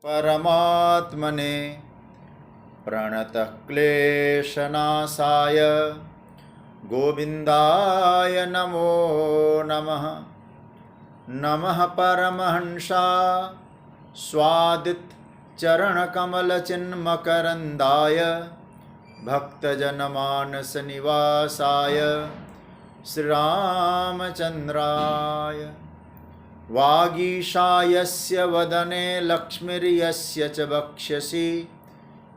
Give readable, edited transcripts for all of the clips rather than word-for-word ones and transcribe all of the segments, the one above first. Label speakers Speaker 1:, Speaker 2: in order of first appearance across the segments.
Speaker 1: परमात्मने प्रणतः क्लेशनाशाय गोविन्दाय नमो नमः। नमः परमहंसा स्वादित चरणकमलचिन्मकरन्दाय भक्तजनमानस निवासाय श्रीरामचन्द्राय। वागीशायस्य वदने लक्ष्मीर्यस्य च वक्ष्यसि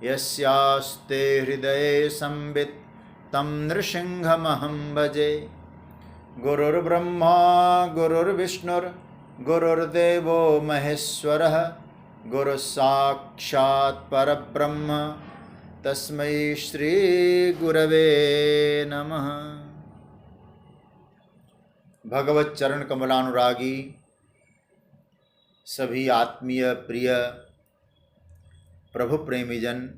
Speaker 1: यस्यास्ते हृदये संवित् तं नृसिंहमहं भजे। गुरुर्ब्रह्मा गुरुर्विष्णुर्गुरुर्देवो महेश्वरः गुरुसाक्षात् परब्रह्म तस्मै श्री गुरवे नमः। भगवत चरण कमलानुरागी सभी आत्मीय प्रिय प्रभु प्रेमीजन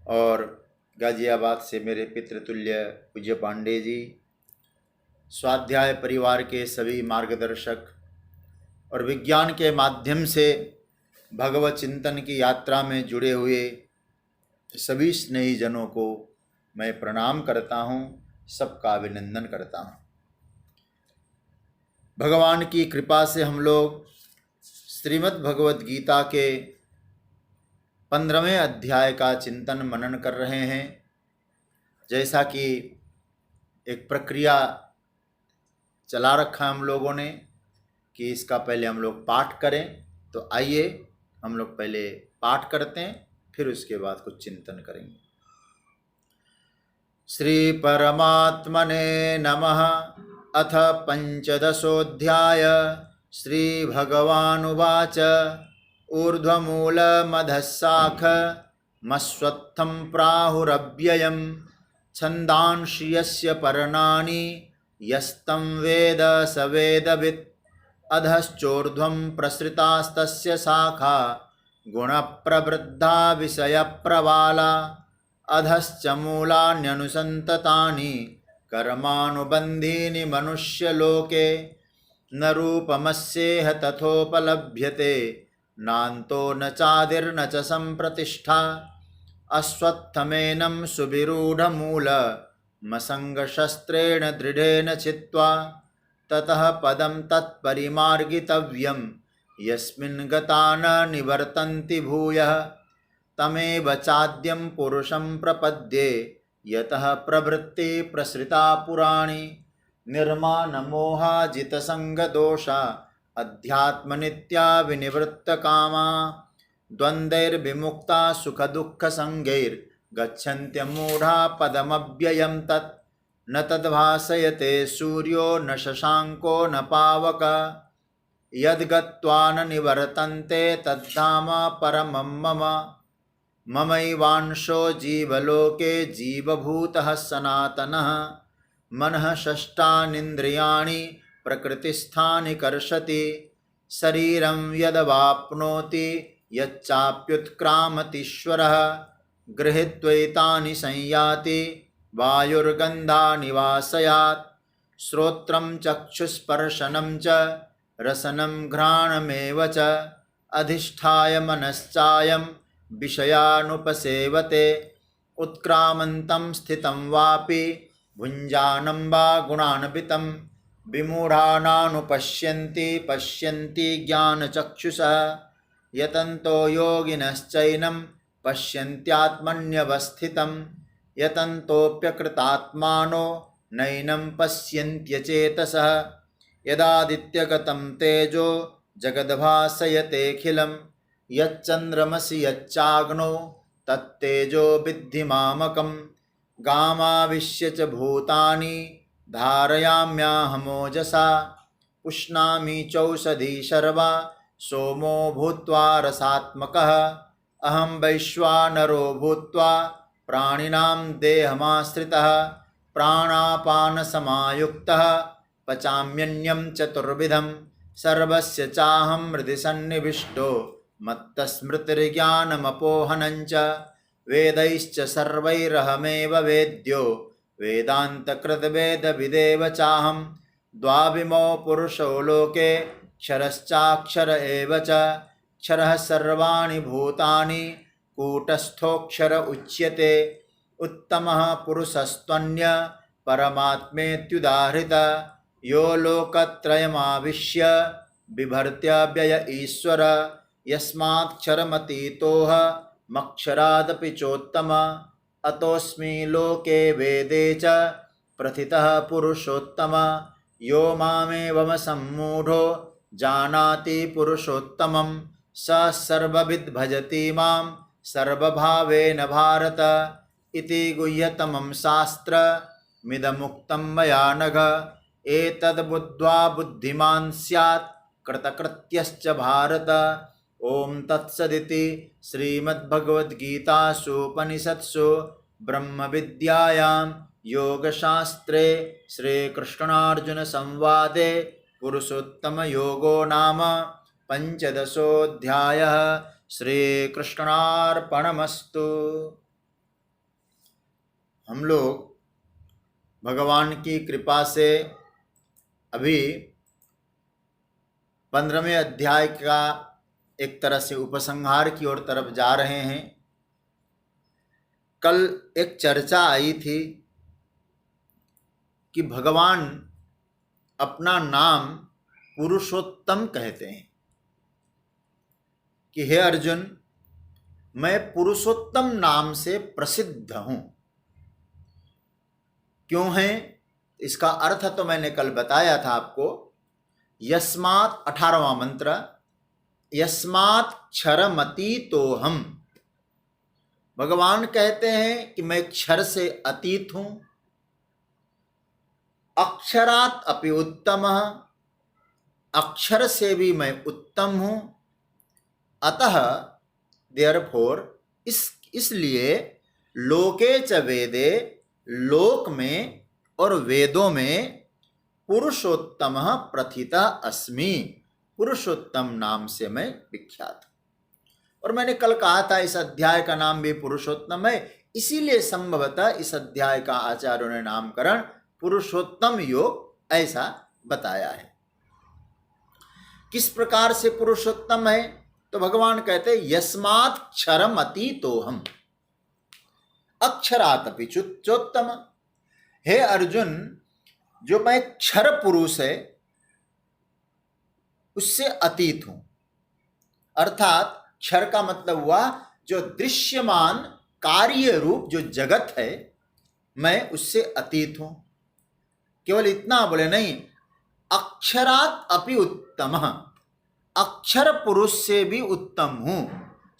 Speaker 1: और गाजियाबाद से मेरे पितृतुल्य पूज्य पांडे जी, स्वाध्याय परिवार के सभी मार्गदर्शक और विज्ञान के माध्यम से भगवत चिंतन की यात्रा में जुड़े हुए सभी स्नेही जनों को मैं प्रणाम करता हूँ, सबका अभिनंदन करता हूँ। भगवान की कृपा से हम लोग श्रीमद् भगवत गीता के 15वें अध्याय का चिंतन मनन कर रहे हैं। जैसा कि एक प्रक्रिया चला रखा हम लोगों ने कि इसका पहले हम लोग पाठ करें, तो आइए हम लोग पहले पाठ करते हैं, फिर उसके बाद कुछ चिंतन करेंगे। श्री परमात्मने नमः। अथ पंचदशोऽध्याय। श्री भगवानुवाच ऊर्ध्वमूलमधः शाखमश्वत्थं प्राहुरव्ययं छन्दांसि यस्य पर्णानि यस्तं वेद स वेदवित्। अधश्चोर्ध्वं प्रसृतास्तस्य शाखा गुणप्रवृद्धा विषयप्रवाला। अधश्च मूलान्यनुसन्ततानि कर्मानुबन्धीनि मनुष्यलोके। न रूपमस्येह तथोपलभ्यते नान्तो न चादिर्न च सम्प्रतिष्ठा। अश्वत्थमेनं सुविरूढमूलमसङ्गशस्त्रेण दृढेन छित्त्वा ततः पदं तत्परिमार्गितव्यं यस्मिन् गता न निवर्तन्ति भूयः। तमेव चाद्यं पुरुषं प्रपद्ये यतः प्रवृत्ति प्रसृता पुराणी। निर्मानमोहाजितसङ्गदोषा अध्यात्मनित्या विनिवृत्तकामा। द्वन्द्वैर्विमुक्ता सुखदुःखसङ्गैर्गच्छन्त्यमूढा पदमव्ययं तत्। न तद्भासयते सूर्यो न शशाङ्को न पावकः। यद्गत्वा न निवर्तन्ते तद्धाम परमं मम। ममैवांशो जीवलोके जीवभूतः सनातनः। मनः षष्ठानीन्द्रियाणि प्रकृतिस्थानि कर्षति। शरीरं यदवाप्नोति यच्चाप्युत्क्रामतीश्वरः। गृहीत्वैतानि संयाति वायुर्गन्धानि वासयात्। श्रोत्रं चक्षुस्पर्शनं च रसनं घ्राणमेव च। अधिष्ठाय मनश्चायं विषयानुपसेवते। उत्क्रामन्तं स्थितं वापि भुञ्जानं वा गुणान्वितं। विमूढानानुपश्यन्ति पश्यन्ति ज्ञानचक्षुषः। यतन्तो योगिनश्चैनं पश्यन्त्यात्मन्यवस्थितं। यतन्तोऽप्यकृतात्मानो नैनं पश्यन्त्यचेतसः। यदादित्यगतं तेजो जगद्भासयतेऽखिलं। यच्चन्द्रमसि यच्चाग्नौ तत्तेजो विद्धि मामकम्। गामाविश्य च भूतानि धारयाम्याहमोजसा। पुष्णामि चौषधी सर्वा सोमो भूत्वा रसात्मकः। अहं वैश्वानरो भूत्वा प्राणिनां देहमाश्रितः। प्राणापानसमायुक्तः पचाम्यन्नं चतुर्विधं। सर्वस्य चाहं हृदि सन्निविष्टो मत्तस्मृतिर्ज्ञानमपोहनञ्च। वेदैश्च सर्वैरहमेव वेद्यो वेदान्तकृद्वेदविदेव चाहं। द्वाविमो पुरुषो लोके क्षरश्चाक्षर एव च। क्षरः सर्वाणि भूतानि कूटस्थोऽक्षर उच्यते उत्तमः पुरुषस्त्वन्य परमात्मेत्युदाहृत यो लोकत्रयमाविश्य बिभर्त्यव्यय ईश्वर यस्माक्षरमतीतोह मक्षरादपि चोत्तम अतोऽस्मि लोके वेदे च प्रथितः पुरुषोत्तम यो मामेवम सम्मूढो जानाति पुरुषोत्तमं स सर्वविद् भजति मां सर्वभावेन भारत इति गुह्यतमं शास्त्रमिदमुक्तं मया नघ एतद्बुद्ध्वा बुद्धिमान् स्यात् कृतकृत्यश्च भारत। ओम तत्सदिति श्रीमद्भगवद्गीतासूपनिषत्सु ब्रह्म विद्यायां योगशास्त्रे श्रीकृष्णार्जुन संवादे पुरुषोत्तम योगो नाम पंचदशोऽध्यायः। श्रीकृष्णार्पणमस्तु। हम लोग भगवान की कृपा से अभी 15वें अध्याय का एक तरह से उपसंहार की ओर तरफ जा रहे हैं। कल एक चर्चा आई थी कि भगवान अपना नाम पुरुषोत्तम कहते हैं कि हे अर्जुन, मैं पुरुषोत्तम नाम से प्रसिद्ध हूं। क्यों है इसका अर्थ तो मैंने कल बताया था आपको। यस्मात् 18वां मंत्र, यस्मात् क्षरमतीतोऽहम्। भगवान कहते हैं कि मैं क्षर से अतीत हूं। अक्षरात् अपि उत्तमः, अक्षर से भी मैं उत्तम हूं। अतः देयरफॉर इसलिए लोके च वेदे, लोक में और वेदों में पुरुषोत्तमः प्रथितः अस्मि, पुरुषोत्तम नाम से मैं विख्यात हूं। और मैंने कल कहा था इस अध्याय का नाम भी पुरुषोत्तम है, इसीलिए संभवतः इस अध्याय का आचार्यों ने नामकरण पुरुषोत्तम योग ऐसा बताया है। किस प्रकार से पुरुषोत्तम है? तो भगवान कहते हैं यस्मात् क्षरम अतीतोऽहम् अक्षरात् अपि चोत्तम। हे अर्जुन, जो मैं क्षर पुरुष है उससे अतीत हूं। अर्थात क्षर का मतलब हुआ जो दृश्यमान कार्य रूप जो जगत है, मैं उससे अतीत हूं। केवल इतना बोले नहीं, अक्षरात् अपि उत्तमः, अक्षर पुरुष से भी उत्तम हूं,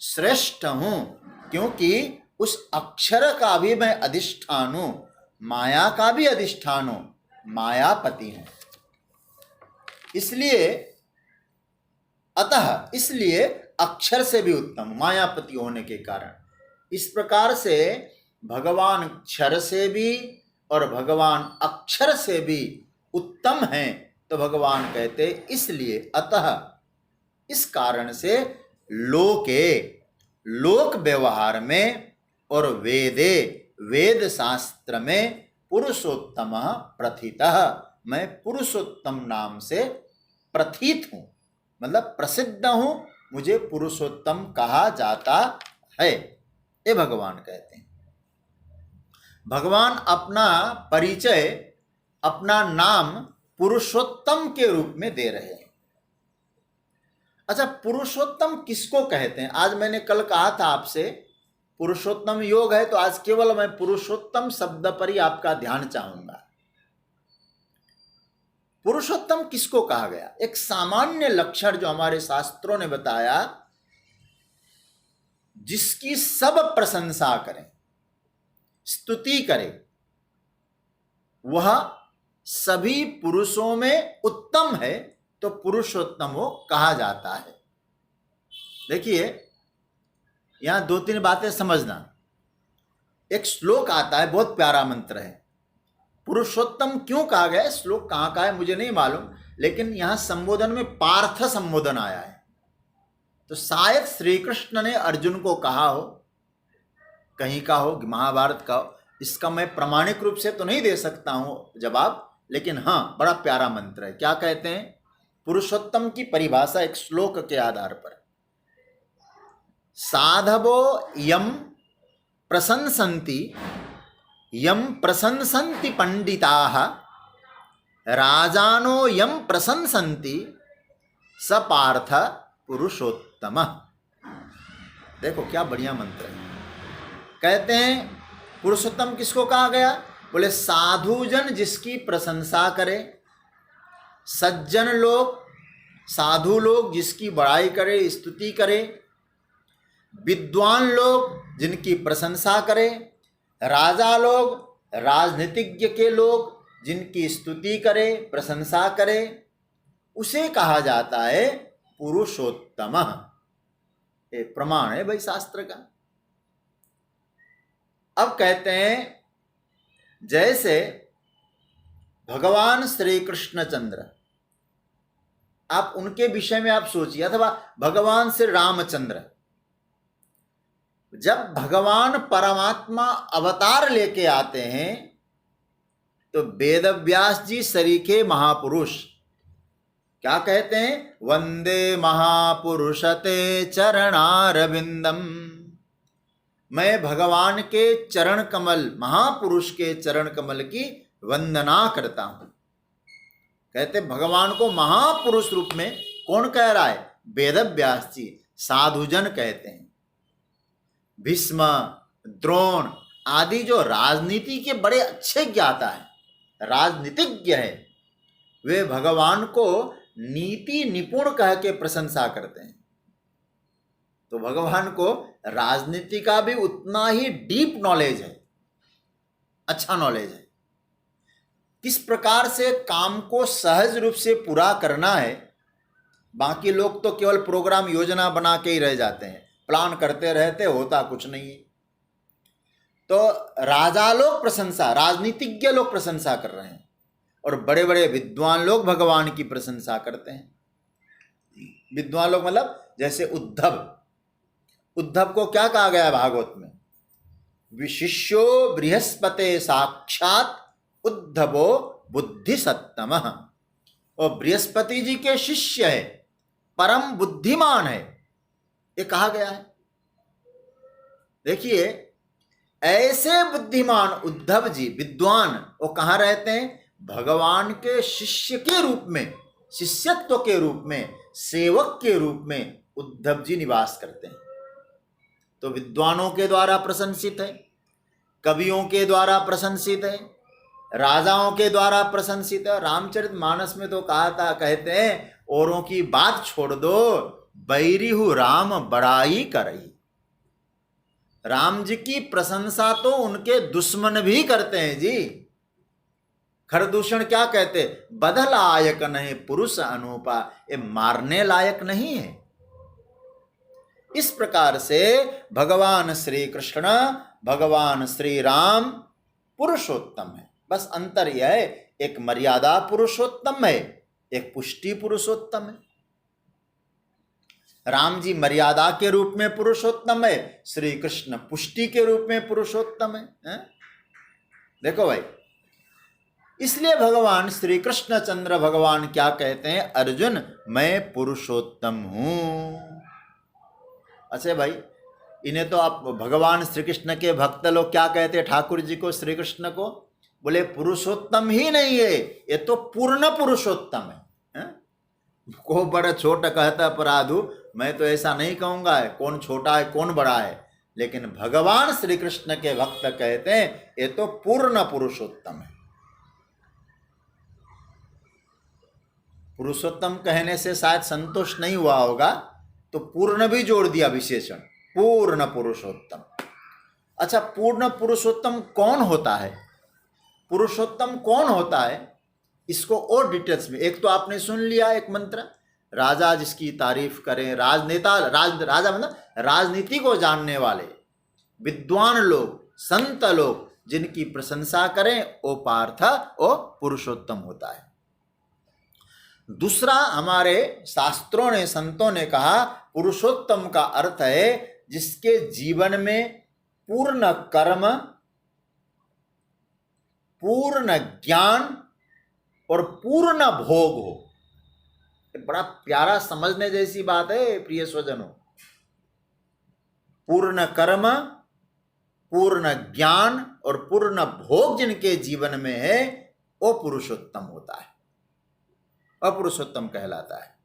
Speaker 1: श्रेष्ठ हूं, क्योंकि उस अक्षर का भी मैं अधिष्ठान हूं, माया का भी अधिष्ठान हूं, मायापति हूं। इसलिए अतः इसलिए अक्षर से भी उत्तम, मायापति होने के कारण। इस प्रकार से भगवान क्षर से भी और भगवान अक्षर से भी उत्तम हैं। तो भगवान कहते इसलिए, अतः इस कारण से लोके, लोक व्यवहार में और वेदे, वेद शास्त्र में पुरुषोत्तम प्रथितः, मैं पुरुषोत्तम नाम से प्रथित हूं, मतलब प्रसिद्ध हूं, मुझे पुरुषोत्तम कहा जाता है, ये भगवान कहते हैं। भगवान अपना परिचय, अपना नाम पुरुषोत्तम के रूप में दे रहे हैं। अच्छा, पुरुषोत्तम किसको कहते हैं? आज मैंने कल कहा था आपसे पुरुषोत्तम योग है, तो आज केवल मैं पुरुषोत्तम शब्द पर ही आपका ध्यान चाहूंगा। पुरुषोत्तम किसको कहा गया? एक सामान्य लक्षण जो हमारे शास्त्रों ने बताया, जिसकी सब प्रशंसा करें, स्तुति करें, वह सभी पुरुषों में उत्तम है, तो पुरुषोत्तम वो कहा जाता है। देखिए, यहां 2-3 बातें समझना। एक श्लोक आता है, बहुत प्यारा मंत्र है। पुरुषोत्तम क्यों कहा गया है? श्लोक कहां का है मुझे नहीं मालूम, लेकिन यहां संबोधन में पार्थ संबोधन आया है। तो शायद श्री कृष्ण ने अर्जुन को कहा हो, कहीं का हो, महाभारत का हो। इसका मैं प्रामाणिक रूप से तो नहीं दे सकता हूं जवाब, लेकिन हां, बड़ा प्यारा मंत्र है। क्या कहते हैं? पुरुषोत्तम की परिभाषा एक श्लोक के आधार पर, साधवो यम प्रशंसन्ति पंडिताः राजानो यम प्रशंसन्ति स पार्थ पुरुषोत्तम। देखो क्या बढ़िया मंत्र है। कहते हैं पुरुषोत्तम किसको कहा गया? बोले साधुजन जिसकी प्रशंसा करे, सज्जन लोग, साधु लोग जिसकी बड़ाई करे, स्तुति करे, विद्वान लोग जिनकी प्रशंसा करे, राजा लोग, राजनीतिज्ञ के लोग जिनकी स्तुति करे, प्रशंसा करे, उसे कहा जाता है पुरुषोत्तम। एक प्रमाण है भाई शास्त्र का। अब कहते हैं जैसे भगवान श्री कृष्णचंद्र, आप उनके विषय में आप सोचिए, अथवा भगवान श्री रामचंद्र, जब भगवान परमात्मा अवतार लेके आते हैं तो वेदव्यास जी सरीखे महापुरुष क्या कहते हैं? वंदे महापुरुषते चरणारविंदम। मैं भगवान के चरण कमल, महापुरुष के चरण कमल की वंदना करता हूं। कहते भगवान को महापुरुष रूप में कौन कह रहा है? वेदव्यास जी। साधुजन कहते हैं। भीष्म, द्रोण आदि जो राजनीति के बड़े अच्छे ज्ञाता हैं, राजनीतिज्ञ है, वे भगवान को नीति निपुण कह के प्रशंसा करते हैं। तो भगवान को राजनीति का भी उतना ही डीप नॉलेज है, अच्छा नॉलेज है। किस प्रकार से काम को सहज रूप से पूरा करना है। बाकी लोग तो केवल प्रोग्राम योजना बना के ही रह जाते हैं, प्लान करते रहते, होता कुछ नहीं है। तो राजा लोग प्रशंसा, राजनीतिज्ञ लोग प्रशंसा कर रहे हैं, और बड़े बड़े विद्वान लोग भगवान की प्रशंसा करते हैं। विद्वान लोग मतलब जैसे उद्धव को क्या कहा गया है भागवत में? विशिष्यो बृहस्पते साक्षात उद्धवो बुद्धि सत्तम। और बृहस्पति जी के शिष्य है, परम बुद्धिमान है, ये कहा गया है। देखिए ऐसे बुद्धिमान उद्धव जी, विद्वान, वो कहाँ रहते हैं? भगवान के शिष्य के रूप में, शिष्यत्व के रूप में, सेवक के रूप में उद्धव जी निवास करते हैं। तो विद्वानों के द्वारा प्रशंसित है, कवियों के द्वारा प्रशंसित है, राजाओं के द्वारा प्रशंसित है। रामचरितमानस में तो कहा था, कहते हैं औरों की बात छोड़ दो, बैरी हूं राम बड़ाई करई। राम जी की प्रशंसा तो उनके दुश्मन भी करते हैं जी। खरदूषण क्या कहते? बध लायक नहीं पुरुष अनुपा, ये मारने लायक नहीं है। इस प्रकार से भगवान श्री कृष्ण, भगवान श्री राम पुरुषोत्तम है। बस अंतर यह है, एक मर्यादा पुरुषोत्तम है, एक पुष्टि पुरुषोत्तम है। राम जी मर्यादा के रूप में पुरुषोत्तम है, श्री कृष्ण पुष्टि के रूप में पुरुषोत्तम है। देखो भाई, इसलिए भगवान श्री कृष्ण चंद्र भगवान क्या कहते हैं? अर्जुन मैं पुरुषोत्तम हूं। अच्छा भाई, इन्हें तो आप भगवान श्री कृष्ण के भक्त लोग क्या कहते हैं ठाकुर जी को, श्री कृष्ण को? बोले पुरुषोत्तम ही नहीं है, ये तो पूर्ण पुरुषोत्तम है। को बड़ा छोटा कहता अपराधु, मैं तो ऐसा नहीं कहूंगा है, कौन छोटा है कौन बड़ा है। लेकिन भगवान श्री कृष्ण के भक्त कहते हैं ये तो पूर्ण पुरुषोत्तम है। पुरुषोत्तम कहने से शायद संतोष नहीं हुआ होगा, तो पूर्ण भी जोड़ दिया विशेषण, पूर्ण पुरुषोत्तम। अच्छा, पूर्ण पुरुषोत्तम कौन होता है? पुरुषोत्तम कौन होता है, इसको और डिटेल्स में, एक तो आपने सुन लिया एक मंत्र, राजा जिसकी तारीफ करें, राजनेता, राजा मतलब राजनीति को जानने वाले विद्वान लोग, संत लोग जिनकी प्रशंसा करें, वो पार्थ वो पुरुषोत्तम होता है। दूसरा, हमारे शास्त्रों ने, संतों ने कहा पुरुषोत्तम का अर्थ है जिसके जीवन में पूर्ण कर्म, पूर्ण ज्ञान और पूर्ण भोग हो। बड़ा प्यारा समझने जैसी बात है प्रिय स्वजनों। पूर्ण कर्म, पूर्ण ज्ञान और पूर्ण भोग जिनके जीवन में है वो पुरुषोत्तम होता है, अपुरुषोत्तम कहलाता है।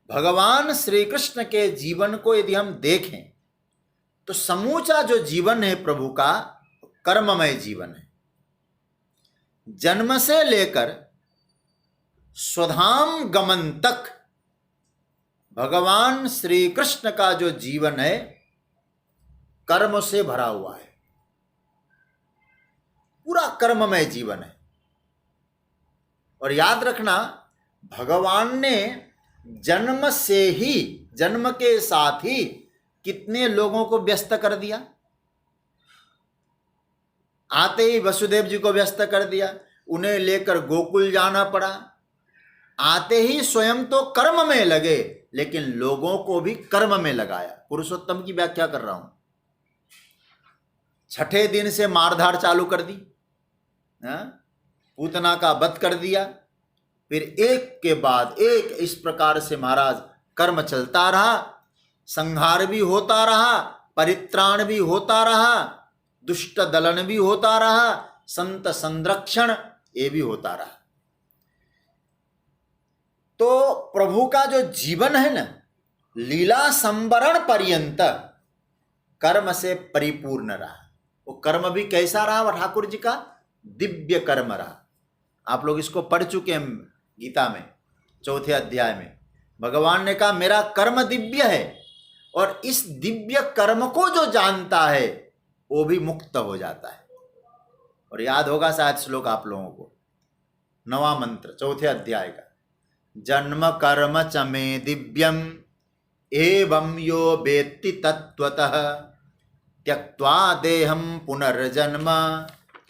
Speaker 1: भगवान श्री कृष्ण के जीवन को यदि हम देखें तो समूचा जो जीवन है प्रभु का कर्ममय जीवन है। जन्म से लेकर स्वधाम गमन तक भगवान श्री कृष्ण का जो जीवन है कर्म से भरा हुआ है, पूरा कर्ममय जीवन है। और याद रखना, भगवान ने जन्म से ही, जन्म के साथ ही कितने लोगों को व्यस्त कर दिया। आते ही वसुदेव जी को व्यस्त कर दिया, उन्हें लेकर गोकुल जाना पड़ा। आते ही स्वयं तो कर्म में लगे लेकिन लोगों को भी कर्म में लगाया। पुरुषोत्तम की व्याख्या कर रहा हूं। छठे दिन से मारधार चालू कर दी, पूतना का वध कर दिया। फिर एक के बाद एक इस प्रकार से महाराज कर्म चलता रहा, संहार भी होता रहा, परित्राण भी होता रहा, दुष्ट दलन भी होता रहा, संत संरक्षण ये भी होता रहा। तो प्रभु का जो जीवन है ना, लीला संवरण पर्यंत कर्म से परिपूर्ण रहा। वो कर्म भी कैसा रहा? वो ठाकुर जी का दिव्य कर्म रहा। आप लोग इसको पढ़ चुके हैं गीता में, चौथे अध्याय में भगवान ने कहा मेरा कर्म दिव्य है और इस दिव्य कर्म को जो जानता है वो भी मुक्त हो जाता है। और याद होगा शायद श्लोक आप लोगों को, 9वां मंत्र चौथे अध्याय का, जन्म कर्म च मे दिव्यम एवं यो वेत्ति तत्त्वतः त्यक्त्वा देहम पुनर्जन्म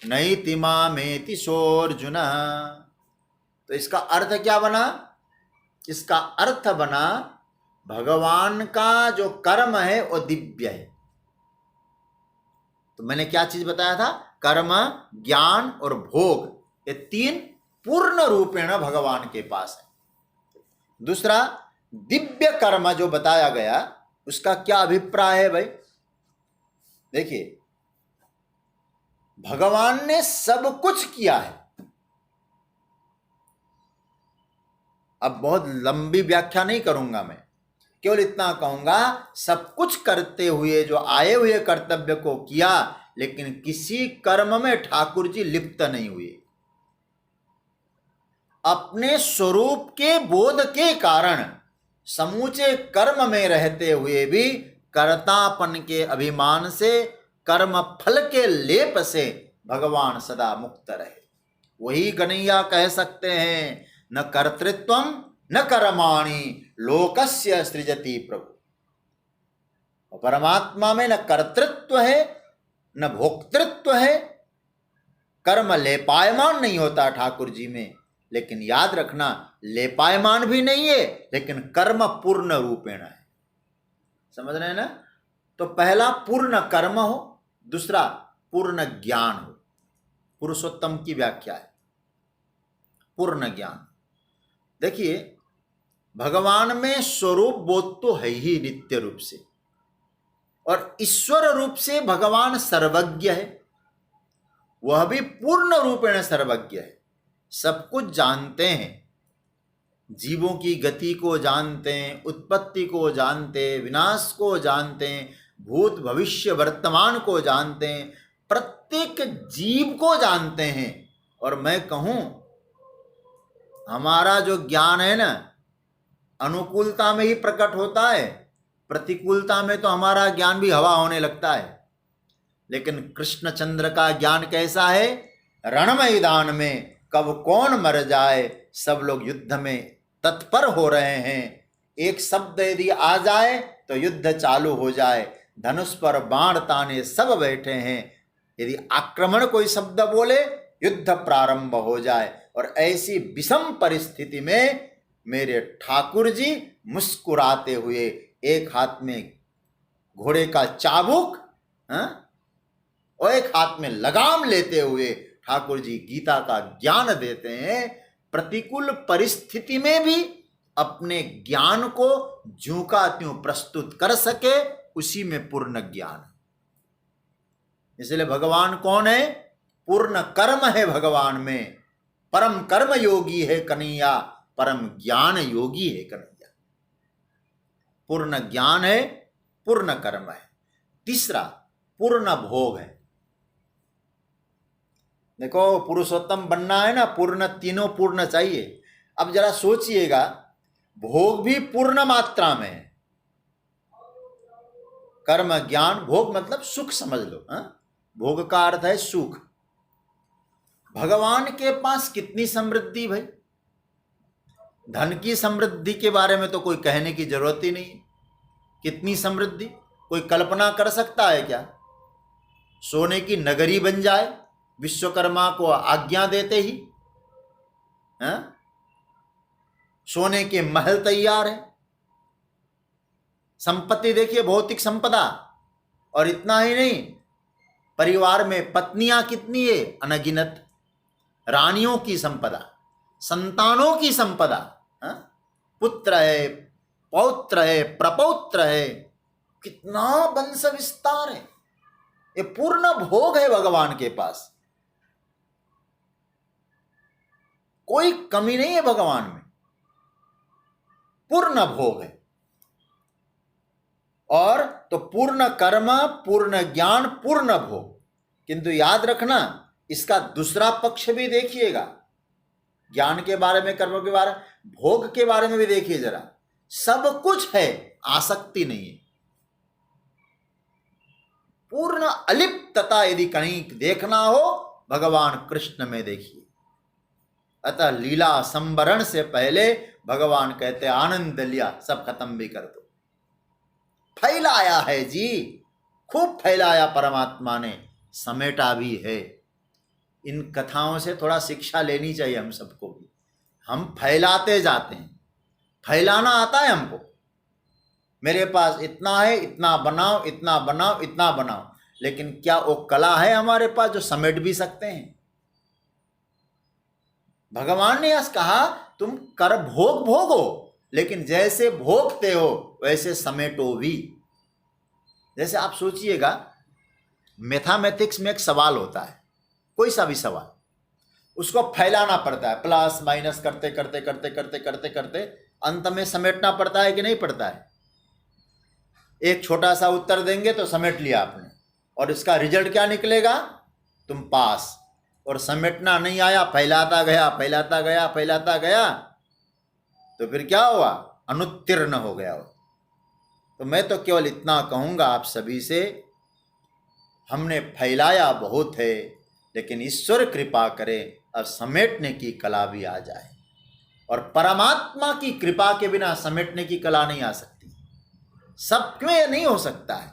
Speaker 1: नैति मामेति सोऽर्जुन। तो इसका अर्थ क्या बना? इसका अर्थ बना भगवान का जो कर्म है वो दिव्य है। तो मैंने क्या चीज बताया था? कर्म, ज्ञान और भोग, ये तीन पूर्ण रूपेण भगवान के पास है। दूसरा दिव्य कर्म जो बताया गया उसका क्या अभिप्राय है भाई? देखिए, भगवान ने सब कुछ किया है। अब बहुत लंबी व्याख्या नहीं करूंगा मैं, केवल इतना कहूंगा सब कुछ करते हुए जो आए हुए कर्तव्य को किया, लेकिन किसी कर्म में ठाकुर जी लिप्त नहीं हुए। अपने स्वरूप के बोध के कारण समूचे कर्म में रहते हुए भी कर्तापन के अभिमान से, कर्म फल के लेप से भगवान सदा मुक्त रहे। वही कन्हैया कह सकते हैं, न कर्तृत्वम न कर्माणि लोकस्य सृजति प्रभु। परमात्मा में न कर्तृत्व है न भोक्तृत्व है, कर्म लेपायमान नहीं होता ठाकुर जी में। लेकिन याद रखना, लेपायमान भी नहीं है लेकिन कर्म पूर्ण रूपेण है। समझ रहे हैं ना? तो पहला पूर्ण कर्म हो, दूसरा पूर्ण ज्ञान हो। पुरुषोत्तम की व्याख्या है पूर्ण ज्ञान। देखिए, भगवान में स्वरूप बोध तो है ही नित्य रूप से, और ईश्वर रूप से भगवान सर्वज्ञ है, वह भी पूर्ण रूपेण सर्वज्ञ है। सब कुछ जानते हैं, जीवों की गति को जानते हैं, उत्पत्ति को जानते हैं, विनाश को जानते हैं, भूत भविष्य वर्तमान को जानते हैं, प्रत्येक जीव को जानते हैं। और मैं कहूं, हमारा जो ज्ञान है ना, अनुकूलता में ही प्रकट होता है, प्रतिकूलता में तो हमारा ज्ञान भी हवा होने लगता है। लेकिन कृष्णचंद्र का ज्ञान कैसा है? रण मैदान में कब कौन मर जाए, सब लोग युद्ध में तत्पर हो रहे हैं। एक शब्द यदि आ जाए तो युद्ध चालू हो जाए, धनुष पर बाण ताने सब बैठे हैं। यदि आक्रमण कोई शब्द बोले, युद्ध प्रारंभ हो जाए। और ऐसी विषम परिस्थिति में मेरे ठाकुर जी मुस्कुराते हुए, एक हाथ में घोड़े का चाबुक और एक हाथ में लगाम लेते हुए ठाकुर जी गीता का ज्ञान देते हैं। प्रतिकूल परिस्थिति में भी अपने ज्ञान को ज्यों का त्यों प्रस्तुत कर सके, उसी में पूर्ण ज्ञान। इसलिए भगवान कौन है? पूर्ण कर्म है भगवान में। परम कर्म योगी है कन्हैया, परम ज्ञान योगी है कन्हैया। पूर्ण ज्ञान है, पूर्ण कर्म है। तीसरा पूर्ण भोग है। देखो, पुरुषोत्तम बनना है ना, पूर्ण, तीनों पूर्ण चाहिए। अब जरा सोचिएगा, भोग भी पूर्ण मात्रा में है। कर्म ज्ञान भोग मतलब सुख समझ लो। भोग का अर्थ है सुख। भगवान के पास कितनी समृद्धि भाई। धन की समृद्धि के बारे में तो कोई कहने की जरूरत ही नहीं। कितनी समृद्धि, कोई कल्पना कर सकता है क्या? सोने की नगरी बन जाए विश्वकर्मा को आज्ञा देते ही। सोने के महल तैयार है। संपत्ति देखिए, भौतिक संपदा। और इतना ही नहीं, परिवार में पत्नियां कितनी है, अनगिनत। रानियों की संपदा, संतानों की संपदा। पुत्र है, पौत्र है, प्रपौत्र है, कितना वंश विस्तार है। ये पूर्ण भोग है भगवान के पास। कोई कमी नहीं है भगवान में, पूर्ण भोग है। और तो पूर्ण कर्म, पूर्ण ज्ञान, पूर्ण भोग। किंतु याद रखना, इसका दूसरा पक्ष भी देखिएगा। ज्ञान के बारे में, कर्म के बारे में, भोग के बारे में भी देखिए जरा। सब कुछ है, आसक्ति नहीं है। पूर्ण अलिप्तता यदि कहीं देखना हो, भगवान कृष्ण में देखिए। अतः लीला संवरण से पहले भगवान कहते आनंद लिया, सब खत्म भी कर दो। फैलाया है जी, खूब फैलाया परमात्मा ने, समेटा भी है। इन कथाओं से थोड़ा शिक्षा लेनी चाहिए हम सबको भी। हम फैलाते जाते हैं, फैलाना आता है हमको। मेरे पास इतना है, इतना बनाओ, इतना बनाओ, इतना बनाओ। लेकिन क्या वो कला है हमारे पास जो समेट भी सकते हैं? भगवान ने आज कहा तुम कर भोग भोगो, लेकिन जैसे भोगते हो वैसे समेटो भी। जैसे आप सोचिएगा, मैथमेटिक्स में एक सवाल होता है, कोई सा भी सवाल, उसको फैलाना पड़ता है। प्लस माइनस करते करते करते करते करते करते अंत में समेटना पड़ता है कि नहीं पड़ता है? एक छोटा सा उत्तर देंगे तो समेट लिया आपने, और इसका रिजल्ट क्या निकलेगा? तुम पास। और समेटना नहीं आया, फैलाता गया फैलाता गया फैलाता गया, तो फिर क्या हुआ? अनुत्तीर्ण हो गया हो। तो मैं तो केवल इतना कहूँगा आप सभी से, हमने फैलाया बहुत है, लेकिन ईश्वर कृपा करे अब समेटने की कला भी आ जाए। और परमात्मा की कृपा के बिना समेटने की कला नहीं आ सकती, सब में नहीं हो सकता है।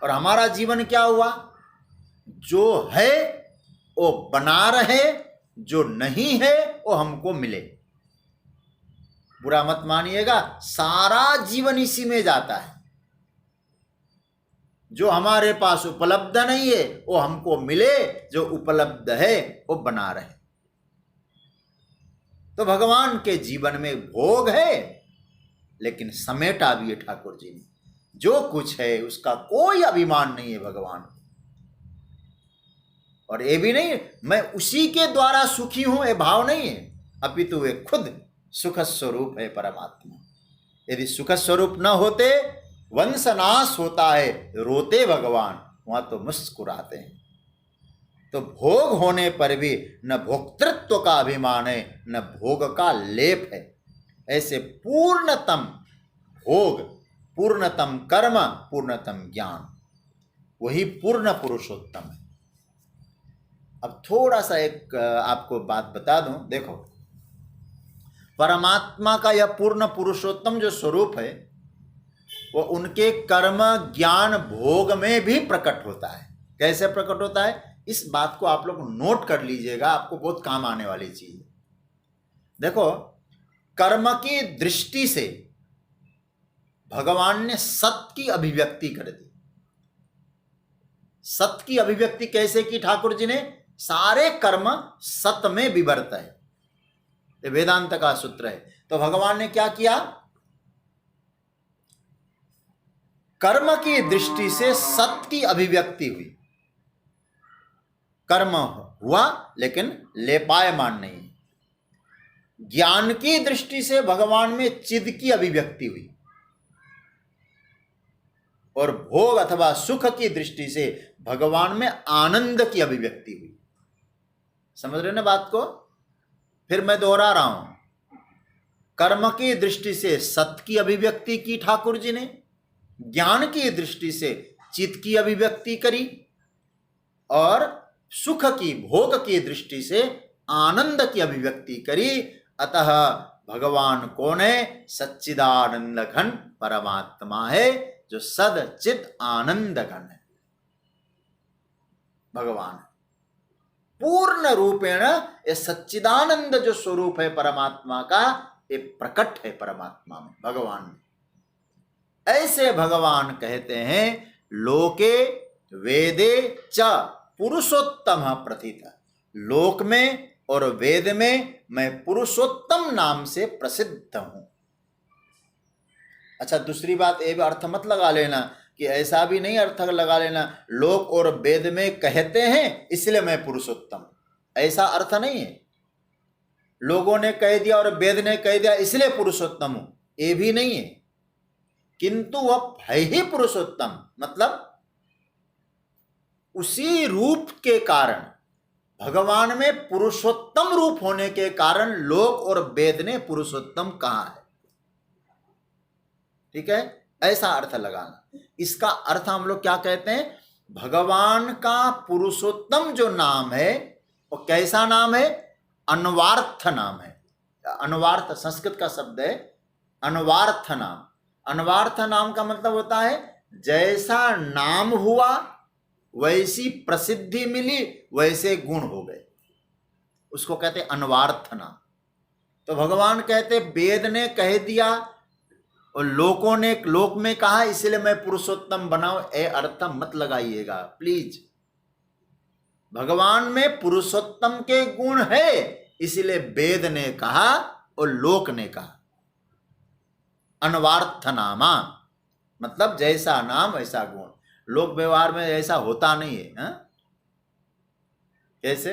Speaker 1: और हमारा जीवन क्या हुआ? जो है वो बना रहे, जो नहीं है वो हमको मिले। बुरा मत मानिएगा, सारा जीवन इसी में जाता है। जो हमारे पास उपलब्ध नहीं है वो हमको मिले, जो उपलब्ध है वो बना रहे। तो भगवान के जीवन में भोग है, लेकिन समेटा भी है ठाकुर जी ने। जो कुछ है उसका कोई अभिमान नहीं है भगवान को। और ये भी नहीं मैं उसी के द्वारा सुखी हूं, ये भाव नहीं है, अपितु वे खुद सुख स्वरूप है परमात्मा। यदि सुख स्वरूप न होते, वंशनाश होता है, रोते भगवान, वहां तो मुस्कुराते हैं। तो भोग होने पर भी न भोक्तृत्व का अभिमान है, न भोग का लेप है। ऐसे पूर्णतम भोग, पूर्णतम कर्म, पूर्णतम ज्ञान, वही पूर्ण पुरुषोत्तम है। अब थोड़ा सा एक आपको बात बता दूं, देखो, परमात्मा का यह पूर्ण पुरुषोत्तम जो स्वरूप है, वो उनके कर्म ज्ञान भोग में भी प्रकट होता है। कैसे प्रकट होता है, इस बात को आप लोग नोट कर लीजिएगा, आपको बहुत काम आने वाली चीज है। देखो, कर्म की दृष्टि से भगवान ने सत की अभिव्यक्ति कर दी। सत की अभिव्यक्ति कैसे की ठाकुर जी ने? सारे कर्म सत में विवर्त है, ये वेदांत का सूत्र है। तो भगवान ने क्या किया? कर्म की दृष्टि से सत की अभिव्यक्ति हुई। कर्म हुआ लेकिन लेपायमान नहीं। ज्ञान की दृष्टि से भगवान में चिद की अभिव्यक्ति हुई और भोग अथवा सुख की दृष्टि से भगवान में आनंद की अभिव्यक्ति हुई। समझ रहे ना बात को? फिर मैं दोहरा रहा हूं, कर्म की दृष्टि से सत की अभिव्यक्ति की ठाकुर जी ने, ज्ञान की दृष्टि से चित्त की अभिव्यक्ति करी और सुख की भोग की दृष्टि से आनंद की अभिव्यक्ति करी। अतः भगवान कौन है? सच्चिदानंद घन परमात्मा है जो सद चित आनंद घन है। भगवान पूर्ण रूपेण ये सच्चिदानंद जो स्वरूप है परमात्मा का, ये प्रकट है परमात्मा में, भगवान में। ऐसे भगवान कहते हैं लोके वेदे च पुरुषोत्तम प्रथित। लोक में और वेद में मैं पुरुषोत्तम नाम से प्रसिद्ध हूं। अच्छा, दूसरी बात ये भी अर्थ मत लगा लेना कि ऐसा भी नहीं अर्थ लगा लेना लोक और वेद में कहते हैं इसलिए मैं पुरुषोत्तम, ऐसा अर्थ नहीं है। लोगों ने कह दिया और वेद ने कह दिया इसलिए पुरुषोत्तम हूं, ये भी नहीं है। किंतु वह है ही पुरुषोत्तम, मतलब उसी रूप के कारण, भगवान में पुरुषोत्तम रूप होने के कारण लोक और वेद ने पुरुषोत्तम कहा है। ठीक है, ऐसा अर्थ लगाना। इसका अर्थ हम लोग क्या कहते हैं? भगवान का पुरुषोत्तम जो नाम है वो कैसा नाम है? अन्वार्थ नाम है। अन्वार्थ संस्कृत का शब्द है, अन्वार्थ नाम। अन्वार्थ नाम का मतलब होता है जैसा नाम हुआ वैसी प्रसिद्धि मिली वैसे गुण हो गए, उसको कहते अन्वार्थ नाम। तो भगवान कहते वेद ने कह दिया और लोगों ने लोक में कहा इसलिए मैं पुरुषोत्तम बनाऊं, ए अर्थ मत लगाइएगा प्लीज। भगवान में पुरुषोत्तम के गुण है इसलिए वेद ने कहा और लोक ने कहा। अन्वार्थ नामा मतलब जैसा नाम वैसा गुण। लोक व्यवहार में ऐसा होता नहीं है, हा? कैसे?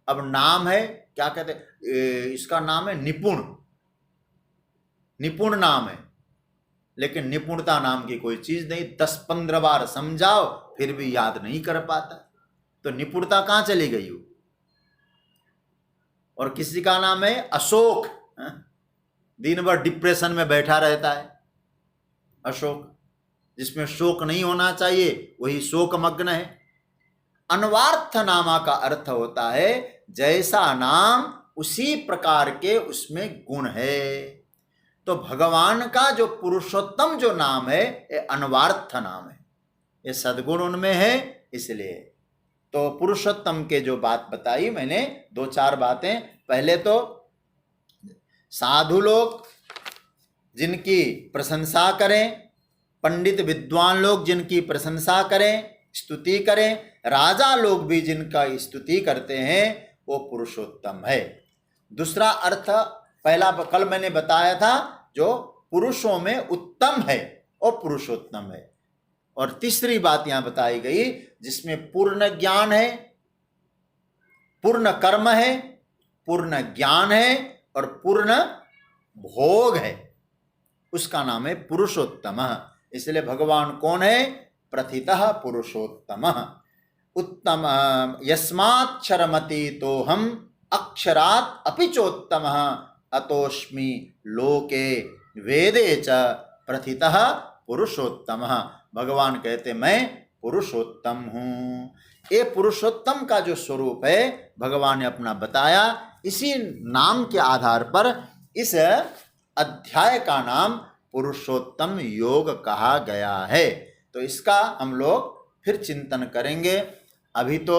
Speaker 1: अब नाम है, क्या कहते, इसका नाम है निपुण, निपुण नाम है, लेकिन निपुणता नाम की कोई चीज नहीं। 10-15 बार समझाओ फिर भी याद नहीं कर पाता, तो निपुणता कहां चली गई हो? और किसी का नाम है अशोक, दिन भर डिप्रेशन में बैठा रहता है, अशोक, जिसमें शोक नहीं होना चाहिए वही शोकमग्न है। अन्वार्थ नामा का अर्थ होता है जैसा नाम उसी प्रकार के उसमें गुण है। तो भगवान का जो पुरुषोत्तम जो नाम है ये अन्वार्थ नाम है, ये सद्गुण उनमें है इसलिए। तो पुरुषोत्तम के जो बात बताई मैंने, 2-4 बातें। पहले तो साधु लोग जिनकी प्रशंसा करें, पंडित विद्वान लोग जिनकी प्रशंसा करें, स्तुति करें, राजा लोग भी जिनका स्तुति करते हैं वो पुरुषोत्तम है। दूसरा अर्थ पहला कल मैंने बताया था, जो पुरुषों में उत्तम है वो पुरुषोत्तम है। और तीसरी बात यहां बताई गई जिसमें पूर्ण ज्ञान है, पूर्ण कर्म है, पूर्ण ज्ञान है और पूर्ण भोग है, उसका नाम है पुरुषोत्तम। इसलिए भगवान कौन है? प्रथितः पुरुषोत्तम। उत्तम यस्माक्षरमति तो हम अक्षरात् अपि चोत्तम अतोस्मि लोके वेदे च प्रथितः पुरुषोत्तम। भगवान कहते मैं पुरुषोत्तम हूं। ये पुरुषोत्तम का जो स्वरूप है भगवान ने अपना बताया। इसी नाम के आधार पर इस अध्याय का नाम पुरुषोत्तम योग कहा गया है। तो इसका हम लोग फिर चिंतन करेंगे। अभी तो